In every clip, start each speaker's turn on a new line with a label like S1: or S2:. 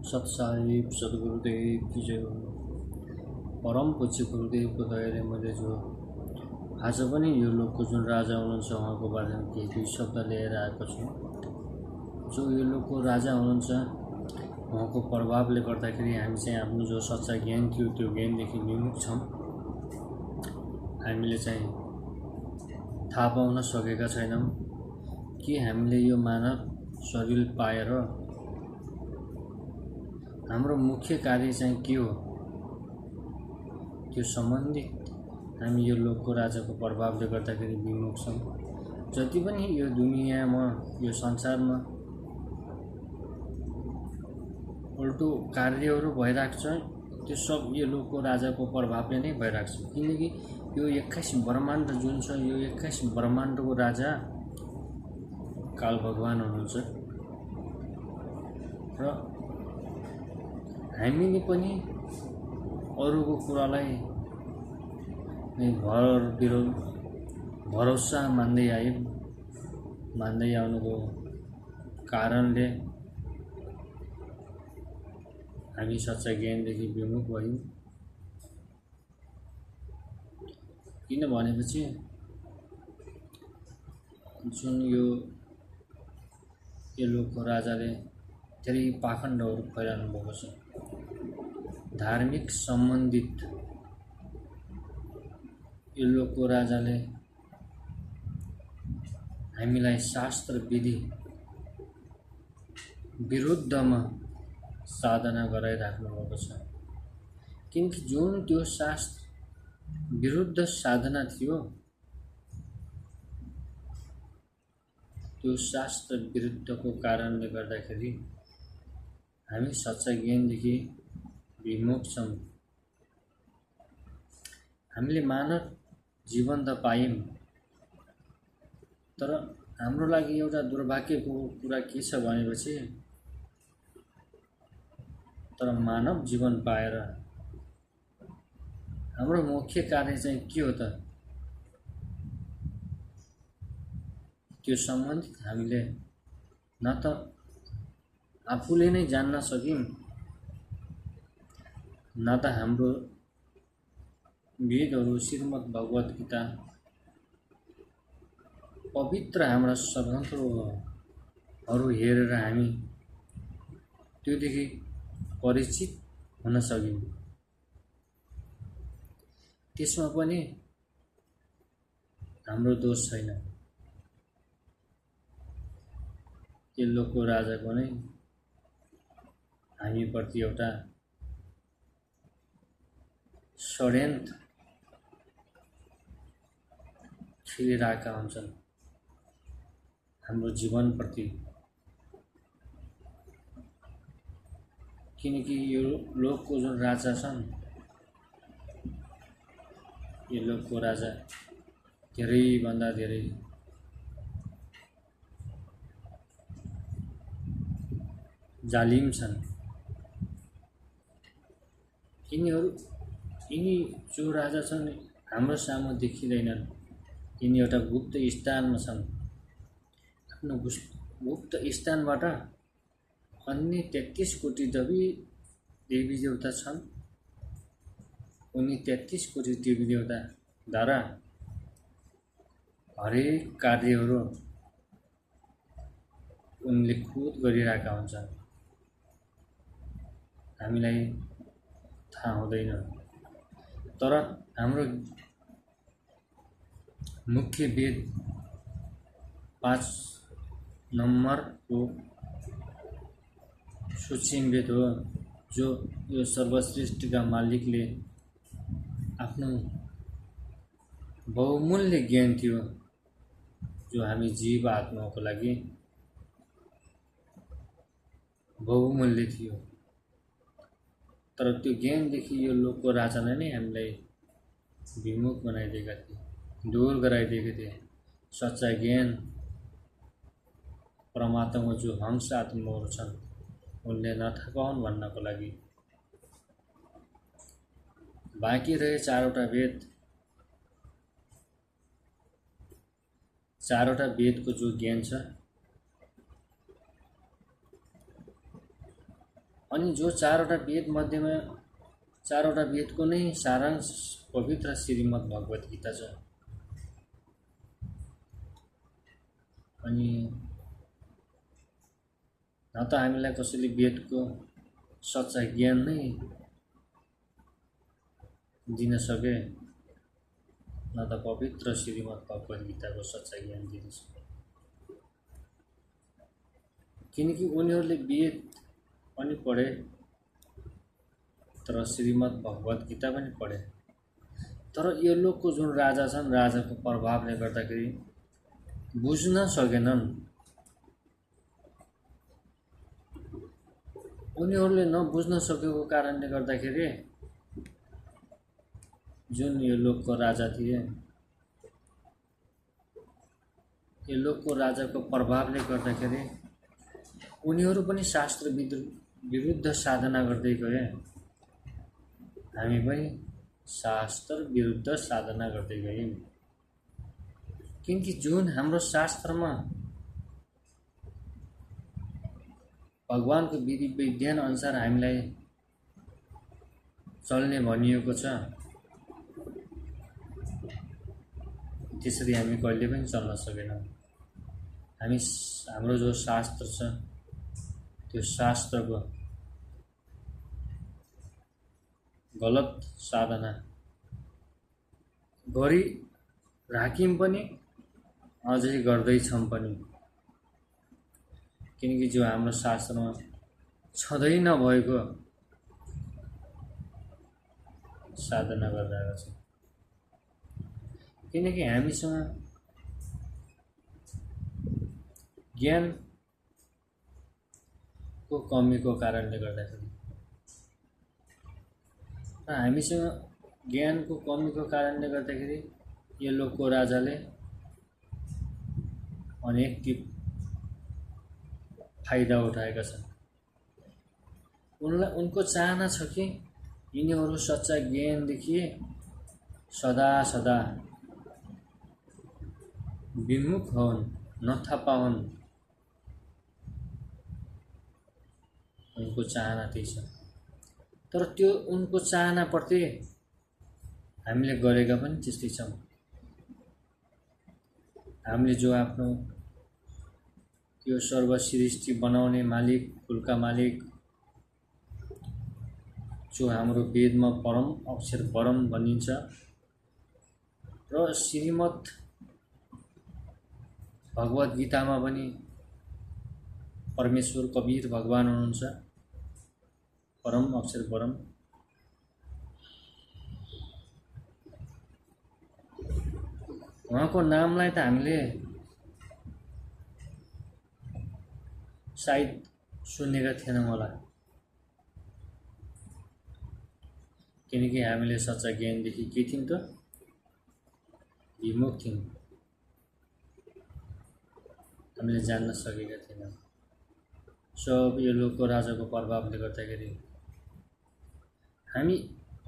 S1: सत्साहिब सद्गुरुदेव की जय हो। परम पूज्य गुरुदेवको दयाले मैले जो आज पनि यो लोकको जुन राजा हुनुहुन्छ उहाँको बारेमा केही दुई शब्द लिएर आएको छु। जो यो लोकको राजा हुनुहुन्छ उहाँको प्रभावले गर्दाखेरि हामी चाहिँ आफ्नो जो सच्चा ज्ञान थियो त्यो ज्ञानदेखि विमुख छौँ। हामीले चाहिँ थाहा पाउन सकेका छैनौँ कि हामीले यो मानव शरीर पाएर हाम्रो मुख्य कार्य चाहिँ के हो, त्यो सम्बन्धित हामी यो लोकको राजाको प्रभावले गर्दाखेरि विमुख छौँ। जति पनि यो दुनियाँमा यो संसारमा उल्टो कार्यहरू भइरहेको छ त्यो सब यो लोकको राजाको प्रभावले नै भइरहेको छ। किनकि यो 21 ब्रह्माण्ड जुन छ यो 21 ब्रह्माण्डको राजा काल भगवान हुनुहुन्छ र हामीले पनि अरूको कुरालाई नै भरोसा मान्दै आउनुको कारणले हामी सच्चा ज्ञानदेखि विमुख भयौँ। किन भनेपछि जुन यो लोकको राजाले धेरै पाखण्डहरू फैलाउनु भएको छ। धार्मिक सम्बन्धित यो लोकको राजाले हामीलाई शास्त्र विधि विरुद्धमा साधना गराइराख्नु भएको छ। किनकि जुन त्यो शास्त्र विरुद्ध साधना थियो त्यो शास्त्र विरुद्धको कारणले गर्दाखेरि हामी सच्चा ज्ञानदेखि विमुख छौँ। हामीले मानव जीवन त पायौँ, तर हाम्रो लागि एउटा दुर्भाग्यको कुरा के छ भनेपछि तर मानव जीवन पाएर हाम्रो मुख्य कार्य चाहिँ के हो त, त्यो सम्बन्धित हामीले न त आफूले नै जान्न सक्यौँ न त हाम्रो वेदहरू श्रीमद् भगवत गीता पवित्र हाम्रा सद्ग्रन्थहरू हेरेर हामी त्योदेखि परिचित हुन सक्यौँ। त्यसमा पनि हाम्रो दोष छैन। त्यो लोकको राजाको नै हामीप्रति एउटा षड्यन्त्र खेलिरहेका हुन्छन् हाम्रो जीवनप्रति। किनकि यो लोकको जुन राजा छन् यो लोकको राजा धेरैभन्दा धेरै जालिम छन्। यिनी जो राजा छन् हाम्रो सामु देखिँदैनन्। यिनी एउटा गुप्त स्थानमा छन्। आफ्नो गुप्त स्थानबाट अन्य 33 कोटी देवी देवता छन्। उनी 33 कोटी देवी देवताद्वारा हरेक कार्यहरू उनले खुद गरिरहेका हुन्छन्। हामीलाई थाहा हुँदैन, तर हाम्रो मुख्य वेद 5 नम्बरको सूक्ष्म वेद हो, जो यो सर्वसृष्टिका मालिकले आफ्नो बहुमूल्य ज्ञान थियो जो हामी जीव आत्माको लागि बहुमूल्य थियो। तर त्यो ज्ञानदेखि यो लोकको राजाले नै हामीलाई विमुख बनाइदिएका थिए, दूर गराइदिएका थिए। सच्चा ज्ञान परमात्माको जो हंस आत्माहरू छन् उनले नथाहा पाउन् भन्नको लागि बाँकी रहे 4वटा वेद। 4वटा वेदको जो ज्ञान छ अनि जो चारवटा वेद मध्येमा चारवटा वेदको नै सारांश पवित्र श्रीमद् भगवत गीता छ। अनि न त हामीलाई कसैले वेदको सच्चा ज्ञान नै दिन सके, न त पवित्र श्रीमद् भगवत गीताको सच्चा ज्ञान दिन सके। किनकि उनीहरूले वेद पनि पढे तर श्रीमद् भगवत गीता पनि पढे, तर यो लोकको जुन राजा छन्, राजाको प्रभावले गर्दाखेरि बुझ्न सकेनन्। उनीहरूले नबुझ्न सकेको कारणले गर्दाखेरि जुन यो लोकको राजा थिए, यो लोकको राजाको प्रभावले गर्दाखेरि उनीहरू पनि शास्त्र विरुद्ध साधना गर्दै गए। हामी पनि शास्त्र विरुद्ध साधना गर्दै गयौँ। किनकि जुन हाम्रो शास्त्रमा भगवानको विधि विधान अनुसार हामीलाई चल्ने भनिएको छ, त्यसरी हामी कहिले पनि चल्न सकेनौँ। हाम्रो जो शास्त्र छ, त्यो शास्त्रको गलत साधना गरी राख्यौँ पनि, अझै गर्दैछौँ पनि। किनकि जो हाम्रो शास्त्रमा छँदै नभएको साधना गरिरहेको छ। किनकि हामीसँग ज्ञानको कमीको कारणले गर्दाखेरि र हामीसँग ज्ञानको कमीको कारणले गर्दाखेरि यो लोकको राजाले अनेक फाइदा उठाएका छन्। उनको चाहना छ कि यिनीहरू सच्चा ज्ञानदेखि सदा सदा विमुख हुन्, नथाहा हुन्। उनको चाहना त्यही छ। तर त्यो उनको चाहनाप्रति हामीले गरेका पनि त्यस्तै छौँ। हामीले जो आफ्नो यो सर्व सृष्टि बनाउने मालिक, कुलका मालिक, जो हाम्रो वेदमा परम अक्षर परम भनिन्छ र श्रीमद् भगवत गीतामा पनि परमेश्वर कबीर भगवान हुनुहुन्छ, परम अक्षर परम। उहाँको नामलाई त हामीले सायद सुनेका थिएनौँ होला, किनकि हामीले सच्चा ज्ञानदेखि के थियौँ त विमुख थियौँ। हामीले जान्न सकेका थिएनौँ। सब यो लोकको राजाको प्रभावले गर्दाखेरि हामी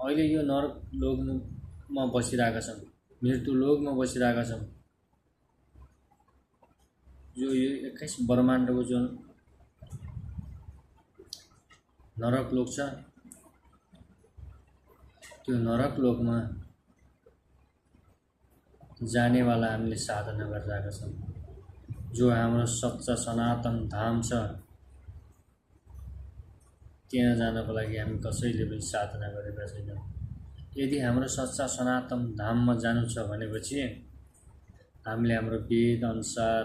S1: अहिले यो नरक लोकमा बसिरहेका छौँ, मृत्यु लोकमा बसिरहेका छौँ। जो यो 21 ब्रह्माण्डको जुन नरक लोक छ, त्यो नरक लोकमा जानेवाला हामीले साधना गरिरहेका छौँ। जो हाम्रो सच्चा सनातन धाम छ, त्यहाँ जानको लागि हामी कसैले पनि साधना गरेका छैनौँ। यदि हाम्रो सच्चा सनातन धाममा जानु छ भनेपछि हामीले हाम्रो वेद अनुसार,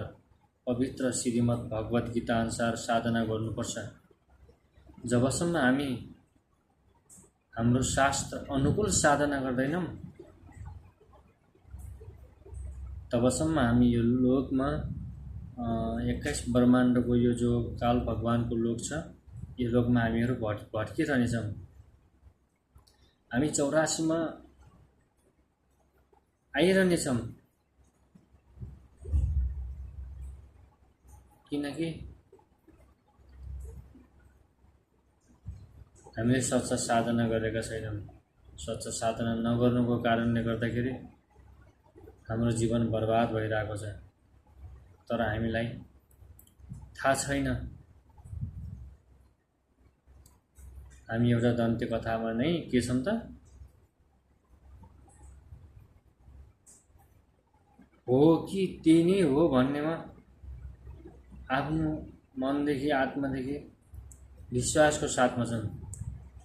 S1: पवित्र श्रीमद् भगवत गीता अनुसार साधना गर्नुपर्छ। जबसम्म हामी हाम्रो शास्त्र अनुकूल साधना गर्दैनौँ, तबसम्म हामी यो लोकमा 21 ब्रह्माण्डको यो जो काल भगवानको लोक छ, यो लोकमा हामीहरू भट्किरहनेछौँ। हामी 84 मा आइरहनेछौँ, किनकि हामीले सच्चा साधना गरेका छैनौँ। सच्चा साधना नगर्नुको कारणले गर्दाखेरि हाम्रो जीवन बर्बाद भइरहेको छ। तर हामीलाई थाहा छैन हामी एउटा दन्त्य कथामा नै के छौँ त, हो कि त्यही नै हो भन्नेमा आफ्नो मनदेखि आत्मादेखि विश्वासको साथमा छन्।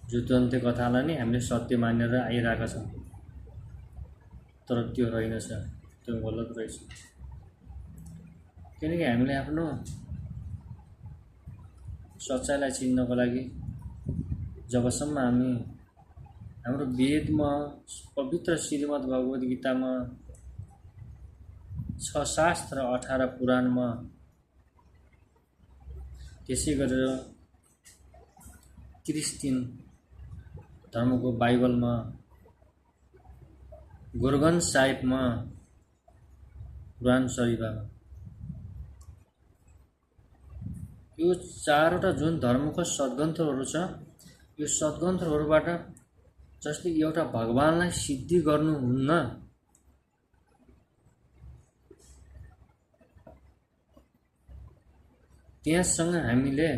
S1: जो दन्त्य कथालाई नै हामीले सत्य मानेर आइरहेका छौँ, तर त्यो रहेनछ, त्यो गलत रहेछ। किनकि हामीले आफ्नो सच्चाइलाई चिन्नको लागि जबसम्म हामी हाम्रो वेदमा, पवित्र श्रीमद् भगवद् गीतामा, 6 शास्त्र 18 पुराणमा, त्यसै गरेर क्रिस्चियन धर्मको बाइबलमा, गुरगन्ज साहिबमा, कुरान शरीफमा, यो 4वटा जुन धर्मको सद्ग्रन्थहरू छ, यो सद्ग्रन्थहरूबाट जसले एउटा भगवानलाई सिद्धि गर्नुहुन्न, त्यससँग हामीले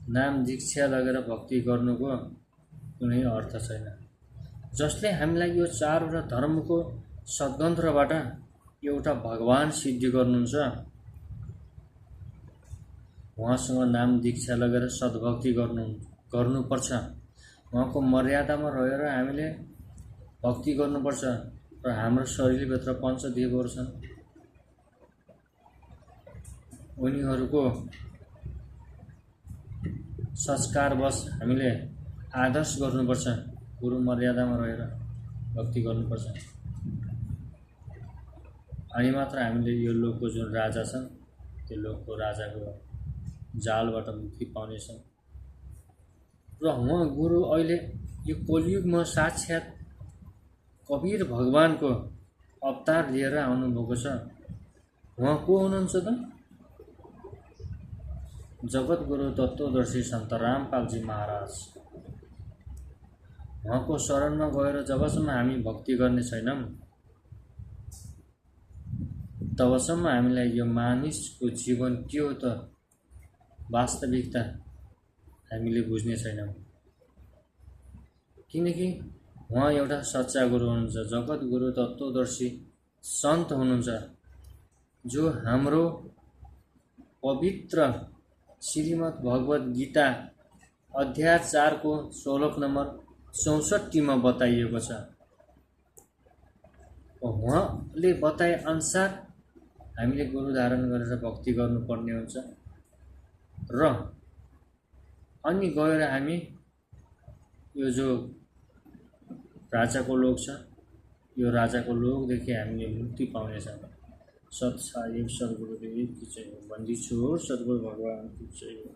S1: नाम दीक्षा लगेर भक्ति गर्नुको कुनै अर्थ छैन। जसले हामीलाई यो 4वटा धर्मको सद्ग्रन्थबाट एउटा भगवान सिद्धि गर्नुहुन्छ, उहाँसँग नाम दीक्षा लगेर सद्भक्ति गर्नुपर्छ। उहाँको मर्यादामा रहेर हामीले भक्ति गर्नुपर्छ। र हाम्रो शरीरभित्र पञ्चदेवहरू छन्, उनीहरूको संस्कारवश हामीले आदर्श गर्नुपर्छ। गुरु मर्यादामा रहेर भक्ति गर्नुपर्छ। अनि मात्र हामीले यो लोकको जुन राजा छन्, त्यो लोकको राजाको जालबाट मुक्ति पाउनेछौँ। र उहाँ गुरु अहिले यो कलियुगमा साक्षात् कबीर भगवानको अवतार लिएर आउनुभएको छ। उहाँ को हुनुहुन्छ त? जगत गुरु तत्त्वदर्शी सन्त रामपालजी महाराज। उहाँको शरणमा गएर जबसम्म हामी भक्ति गर्ने छैनौँ, तबसम्म हामीलाई यो मानिसको जीवन के हो त वास्तविकता हामीले बुझ्ने छैनौँ। किनकि उहाँ एउटा सच्चा गुरु हुनुहुन्छ, जगत गुरु तत्त्वदर्शी सन्त हुनुहुन्छ, जो हाम्रो पवित्र श्रीमद् भगवद् गीता अध्याय 4 को श्लोक नम्बर 64 बताइएको छ। उहाँले बताए अनुसार हामीले गुरु धारण गरेर भक्ति गर्नुपर्ने हुन्छ। र अनि गएर हामी यो जो राजाको लोक छ, यो राजाको लोकदेखि हामीले मुक्ति पाउनेछौँ। सत साहिब सद्गुरुदेव की जय हो। बन्दी छु सद्गुरु भगवान की जय हो।